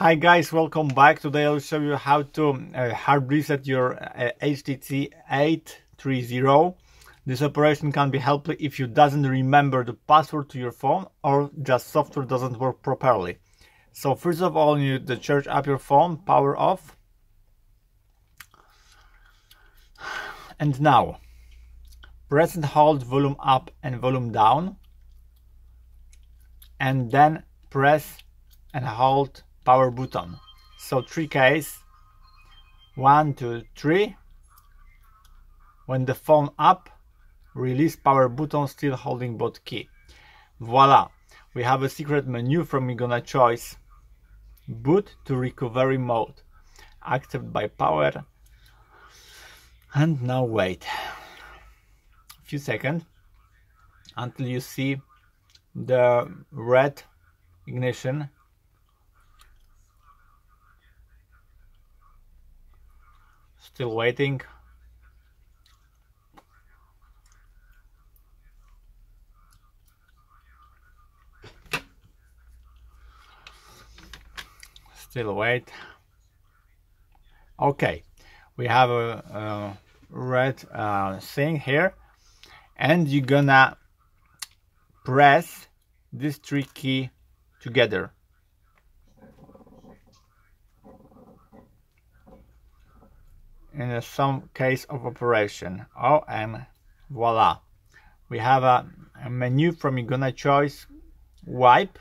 Hi guys, welcome back. Today I'll show you how to hard reset your HTC 830. This operation can be helpful if you doesn't remember the password to your phone or just software doesn't work properly. So first of all, you need to charge up your phone, power off. And now press and hold volume up and volume down, and then press and hold power button. So 3 keys, 1, 2, 3. When the phone up, release power button, still holding both key. Voila, we have a secret menu from me. Gonna choose boot to recovery mode, accept by power, and now wait a few seconds until you see the red ignition. Still waiting. Still wait. Okay, we have a red thing here, and you're gonna press these 3 keys together. In some case of operation. Oh, and voila, we have a menu from you're gonna choose wipe,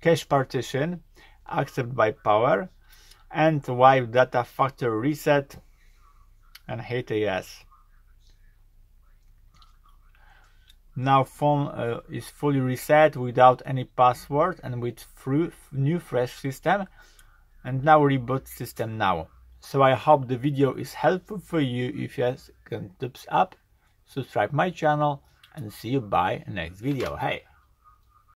cache partition, accept by power, and wipe data factory reset, and hit yes. Now phone is fully reset without any password and with new fresh system, and now reboot system now. So I hope the video is helpful for you. If yes, can thumbs up, subscribe my channel, and see you by next video. Hey.